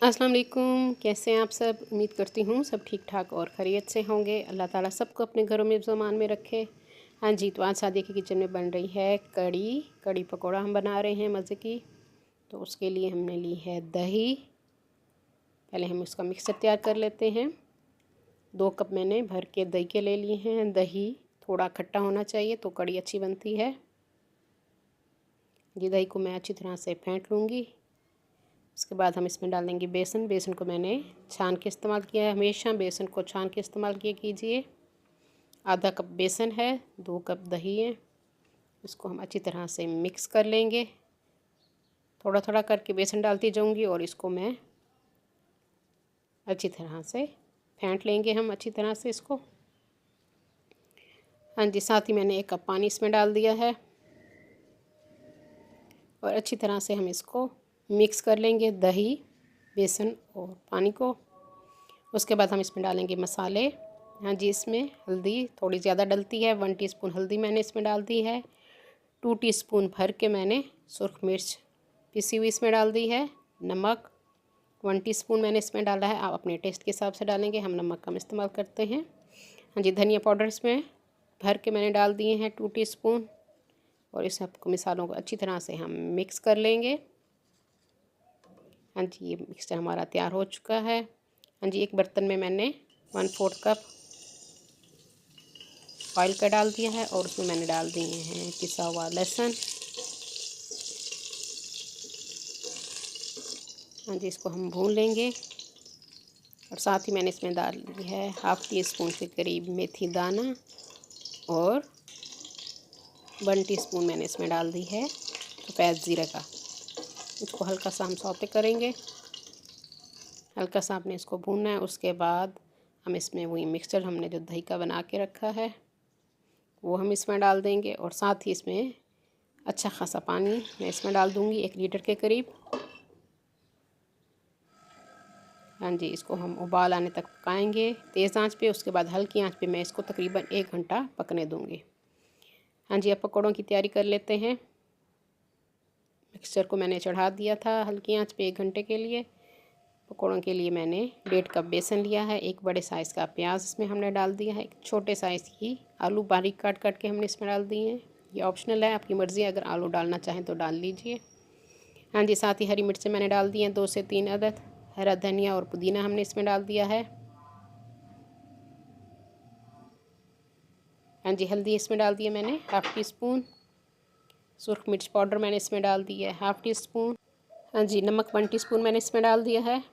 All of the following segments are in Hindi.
अस्सलाम वालेकुम। कैसे हैं आप सब? उम्मीद करती हूँ सब ठीक ठाक और खैरियत से होंगे। अल्लाह ताला सबको अपने घरों में ज़मान में रखे। हाँ जी, तो आज शादी के किचन में बन रही है कड़ी पकौड़ा हम बना रहे हैं मज़े की। तो उसके लिए हमने ली है दही। पहले हम उसका मिक्सचर तैयार कर लेते हैं। 2 कप मैंने भर के दही के ले लिए हैं। दही थोड़ा खट्टा होना चाहिए तो कड़ी अच्छी बनती है। ये दही को मैं अच्छी तरह से फेंट लूँगी। उसके बाद हम इसमें डाल देंगे बेसन। बेसन को मैंने छान के इस्तेमाल किया है। हमेशा बेसन को छान के इस्तेमाल किया कीजिए। आधा कप बेसन है, 2 कप दही है। इसको हम अच्छी तरह से मिक्स कर लेंगे। थोड़ा थोड़ा करके बेसन डालती जाऊंगी और इसको मैं अच्छी तरह से फेंट लेंगे हम अच्छी तरह से इसको। हाँ जी, साथ ही मैंने 1 कप पानी इसमें डाल दिया है और अच्छी तरह से हम इसको मिक्स कर लेंगे, दही, बेसन और पानी को। उसके बाद हम इसमें डालेंगे मसाले। हाँ जी, इसमें हल्दी थोड़ी ज़्यादा डलती है, 1 टीस्पून हल्दी मैंने इसमें डाल दी है। 2 टीस्पून भर के मैंने सुरख मिर्च पिसी हुई इसमें डाल दी है। नमक 1 टीस्पून मैंने इसमें डाला है। आप अपने टेस्ट के हिसाब से डालेंगे, हम नमक कम इस्तेमाल करते हैं। हाँ जी, धनिया पाउडर इसमें भर के मैंने डाल दिए हैं 2 टीस्पून। और इस सबको मसालों को अच्छी तरह से हम मिक्स कर लेंगे। हाँ जी, ये मिक्सचर हमारा तैयार हो चुका है। हाँ जी, एक बर्तन में मैंने 1/4 कप ऑयल का डाल दिया है और उसमें मैंने डाल दिए हैं पिसा हुआ लहसुन। हाँ जी, इसको हम भून लेंगे। और साथ ही मैंने इसमें डाल दी है 1/2 टीस्पून के करीब मेथी दाना और 1 टीस्पून मैंने इसमें डाल दी है सफ़ेद ज़ीरा का। इसको हल्का सा हम सौते करेंगे। हल्का सा आपने इसको भूनना है। उसके बाद हम इसमें वही मिक्सचर हमने जो दही का बना के रखा है वो हम इसमें डाल देंगे और साथ ही इसमें अच्छा खासा पानी मैं इसमें डाल दूँगी, 1 लीटर के करीब। हाँ जी, इसको हम उबाल आने तक पकाएंगे तेज़ आंच पे। उसके बाद हल्की आंच पे मैं इसको तकरीबन 1 घंटा पकने दूँगी। हाँ जी, अब पकौड़ों की तैयारी कर लेते हैं। मिक्सचर को मैंने चढ़ा दिया था हल्की आंच पे 1 घंटे के लिए। पकौड़ों के लिए मैंने 1.5 कप बेसन लिया है। 1 बड़े साइज़ का प्याज इसमें हमने डाल दिया है। एक छोटे साइज़ की आलू बारीक काट काट के हमने इसमें डाल दिए हैं। ये ऑप्शनल है, आपकी मर्ज़ी, अगर आलू डालना चाहें तो डाल लीजिए। हाँ जी, साथ ही हरी मिर्चें मैंने डाल दी हैं 2 से 3 अदद। हरा धनिया और पुदीना हमने इसमें डाल दिया है। हाँ जी, हल्दी इसमें डाल दी है मैंने 1/2 टीस्पून। सुरख मिर्च पाउडर मैंने इसमें डाल दी है 1/2 टीस्पून। हाँ जी, नमक 1 टीस्पून मैंने इसमें डाल दिया है।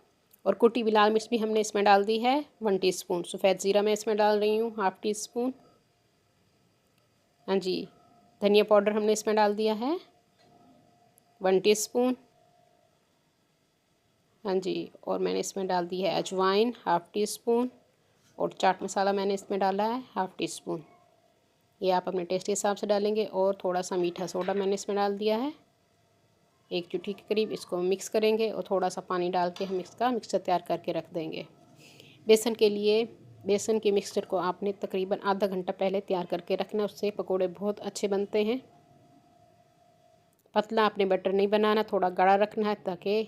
और कुटी हुई लाल मिर्च भी हमने इसमें डाल दी है 1 टीस्पून। सफ़ेद ज़ीरा मैं इसमें डाल रही हूँ 1/2 टीस्पून। हाँ जी, धनिया पाउडर हमने इसमें डाल दिया है 1 टीस्पून। हाँ जी, और मैंने इसमें डाल दी है अजवाइन 1/2 टीस्पून। और चाट मसाला मैंने इसमें डाला है 1/2 टीस्पून। ये आप अपने टेस्ट के हिसाब से डालेंगे। और थोड़ा सा मीठा सोडा मैंने इसमें डाल दिया है 1 चुटकी के करीब। इसको मिक्स करेंगे और थोड़ा सा पानी डाल के हम इसका मिक्सचर तैयार करके रख देंगे। बेसन के लिए बेसन के मिक्सचर को आपने तकरीबन आधा घंटा पहले तैयार करके रखना, उससे पकोड़े बहुत अच्छे बनते हैं। पतला आपने बैटर नहीं बनाना, थोड़ा गाढ़ा रखना है ताकि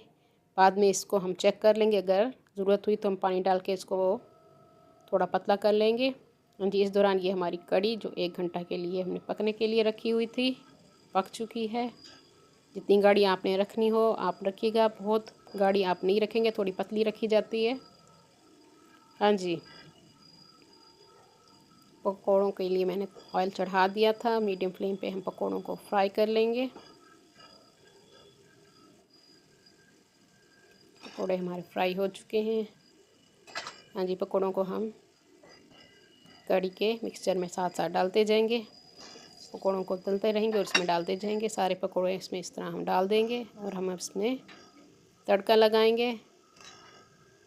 बाद में इसको हम चेक कर लेंगे। अगर ज़रूरत हुई तो हम पानी डाल के इसको थोड़ा पतला कर लेंगे। हाँ जी, इस दौरान ये हमारी कड़ी जो 1 घंटा के लिए हमने पकने के लिए रखी हुई थी पक चुकी है। जितनी गाढ़ी आपने रखनी हो आप रखिएगा, बहुत गाढ़ी आप नहीं रखेंगे, थोड़ी पतली रखी जाती है। हाँ जी, पकौड़ों के लिए मैंने ऑयल चढ़ा दिया था। मीडियम फ्लेम पे हम पकौड़ों को फ्राई कर लेंगे। पकौड़े हमारे फ्राई हो चुके हैं। हाँ जी, पकौड़ों को हम कड़ी के मिक्सचर में साथ साथ डालते जाएंगे। पकौड़ों को तलते रहेंगे और इसमें डालते जाएंगे। सारे पकौड़े इसमें इस तरह हम डाल देंगे और हम इसमें तड़का लगाएंगे।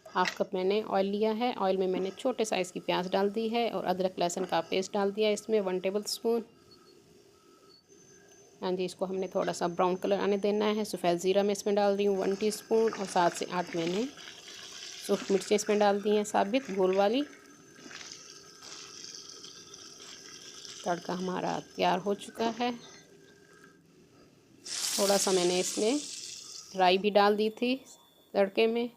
1/2 कप मैंने ऑयल लिया है। ऑयल में मैंने छोटे साइज़ की प्याज डाल दी है और अदरक लहसुन का पेस्ट डाल दिया है इसमें 1 टेबल स्पून। हाँ जी, इसको हमने थोड़ा सा ब्राउन कलर आने देना है। सफ़ेद ज़ीरा मैं इसमें डाल दी हूँ 1 टीस्पून और 7 से 8 मैंने सूख मिर्चें इसमें डाल दी हैं साबित गोल वाली। तड़का हमारा तैयार हो चुका है। थोड़ा सा मैंने इसमें राई भी डाल दी थी तड़के में।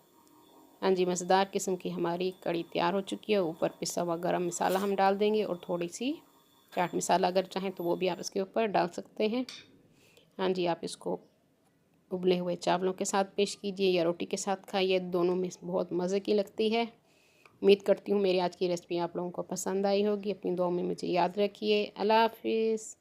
हाँ जी, मज़ेदार किस्म की हमारी कड़ी तैयार हो चुकी है। ऊपर पिसा हुआ गरम मसाला हम डाल देंगे और थोड़ी सी चाट मसाला अगर चाहें तो वो भी आप इसके ऊपर डाल सकते हैं। हाँ जी, आप इसको उबले हुए चावलों के साथ पेश कीजिए या रोटी के साथ खाइए, दोनों में बहुत मज़े की लगती है। उम्मीद करती हूँ मेरी आज की रेसिपी आप लोगों को पसंद आई होगी। अपनी दुआओं में मुझे याद रखिए। अल्लाह हाफ़िज़।